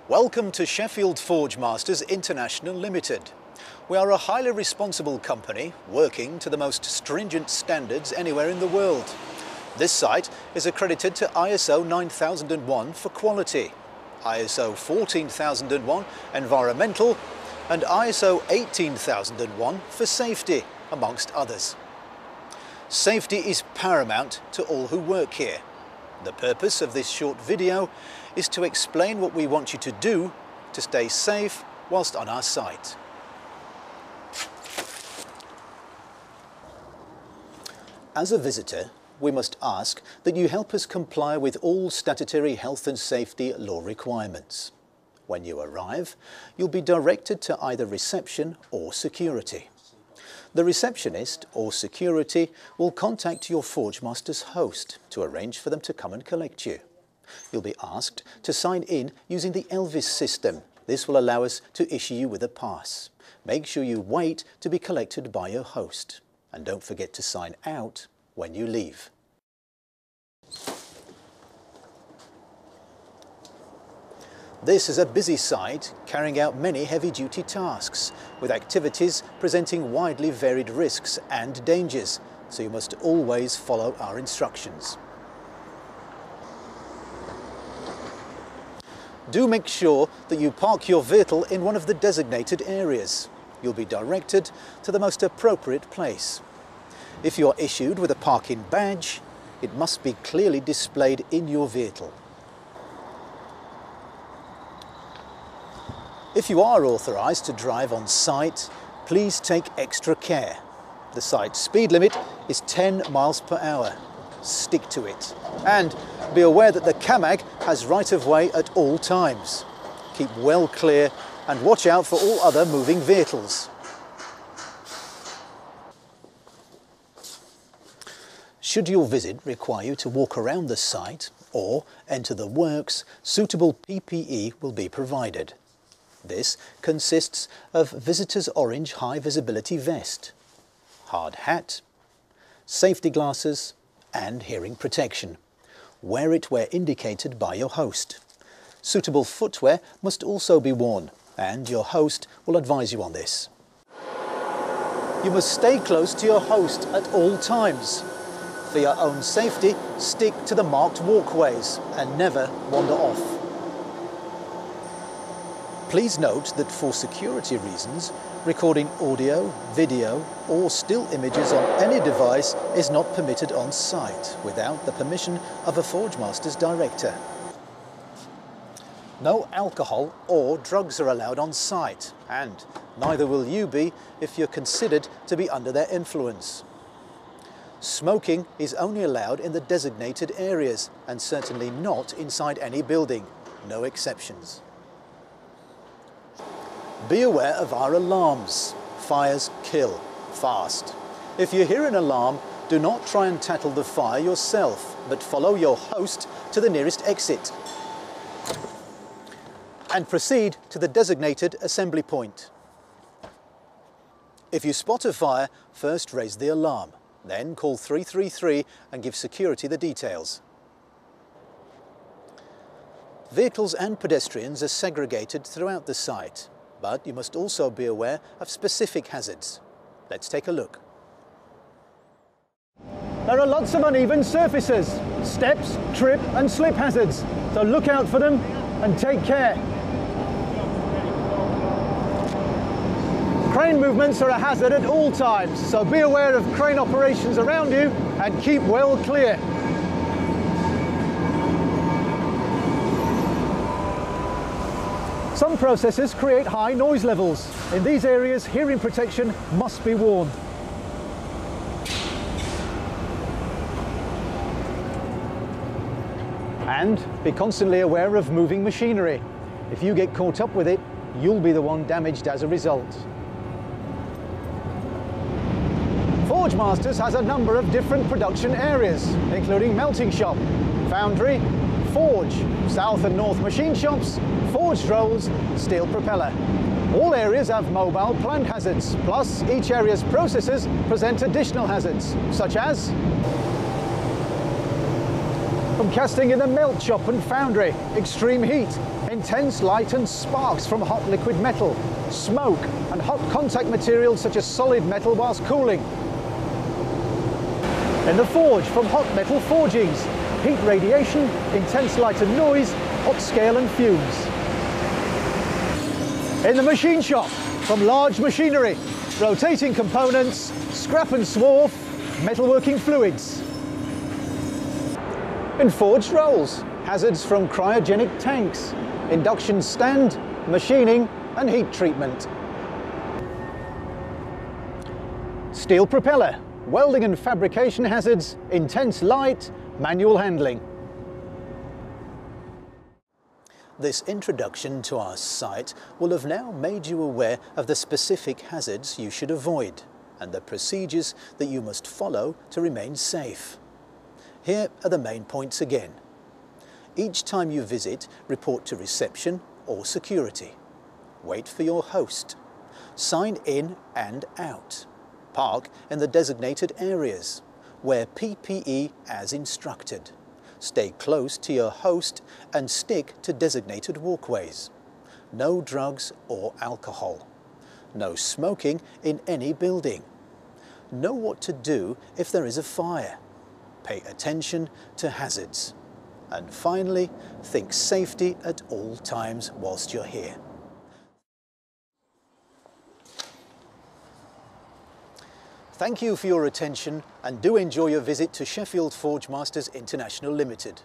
Welcome to Sheffield Forgemasters International Limited. We are a highly responsible company working to the most stringent standards anywhere in the world. This site is accredited to ISO 9001 for quality, ISO 14001 environmental and ISO 18001 for safety, amongst others. Safety is paramount to all who work here. The purpose of this short video is to explain what we want you to do to stay safe whilst on our site. As a visitor, we must ask that you help us comply with all statutory health and safety law requirements. When you arrive, you'll be directed to either reception or security. The receptionist or security will contact your Forgemaster's host to arrange for them to come and collect you. You'll be asked to sign in using the Elvis system. This will allow us to issue you with a pass. Make sure you wait to be collected by your host. And don't forget to sign out when you leave. This is a busy site carrying out many heavy-duty tasks, with activities presenting widely varied risks and dangers, so you must always follow our instructions. Do make sure that you park your vehicle in one of the designated areas. You'll be directed to the most appropriate place. If you're issued with a parking badge, it must be clearly displayed in your vehicle. If you are authorised to drive on site, please take extra care. The site speed limit is 10 miles per hour. Stick to it. And be aware that the CAMAG has right of way at all times. Keep well clear and watch out for all other moving vehicles. Should your visit require you to walk around the site or enter the works, suitable PPE will be provided. This consists of visitor's orange high visibility vest, hard hat, safety glasses and hearing protection. Wear it where indicated by your host. Suitable footwear must also be worn and your host will advise you on this. You must stay close to your host at all times. For your own safety, stick to the marked walkways and never wander off. Please note that for security reasons, recording audio, video or still images on any device is not permitted on site without the permission of a Forgemaster's director. No alcohol or drugs are allowed on site, and neither will you be if you're considered to be under their influence. Smoking is only allowed in the designated areas and certainly not inside any building, no exceptions. Be aware of our alarms. Fires kill fast. If you hear an alarm, do not try and tackle the fire yourself, but follow your host to the nearest exit and proceed to the designated assembly point. If you spot a fire, first raise the alarm, then call 333 and give security the details. Vehicles and pedestrians are segregated throughout the site. But you must also be aware of specific hazards. Let's take a look. There are lots of uneven surfaces, steps, trip and slip hazards, so look out for them and take care. Crane movements are a hazard at all times, so be aware of crane operations around you and keep well clear. Some processes create high noise levels. In these areas, hearing protection must be worn. And be constantly aware of moving machinery. If you get caught up with it, you'll be the one damaged as a result. Forgemasters has a number of different production areas, including melting shop, foundry, forge, south and north machine shops, forged rolls, steel propeller. All areas have mobile plant hazards, plus each area's processes present additional hazards, such as from casting in the melt shop and foundry, extreme heat, intense light and sparks from hot liquid metal, smoke and hot contact materials such as solid metal whilst cooling. In the forge, from hot metal forgings, heat radiation, intense light and noise, hot scale and fumes. In the machine shop, from large machinery, rotating components, scrap and swarf, metalworking fluids. In forged rolls, hazards from cryogenic tanks, induction stand, machining and heat treatment. Steel propeller, welding and fabrication hazards, intense light, manual handling. This introduction to our site will have now made you aware of the specific hazards you should avoid and the procedures that you must follow to remain safe. Here are the main points again. Each time you visit, report to reception or security. Wait for your host. Sign in and out. Park in the designated areas. Wear PPE as instructed. Stay close to your host and stick to designated walkways. No drugs or alcohol. No smoking in any building. Know what to do if there is a fire. Pay attention to hazards. And finally, think safety at all times whilst you're here. Thank you for your attention and do enjoy your visit to Sheffield Forgemasters International Limited.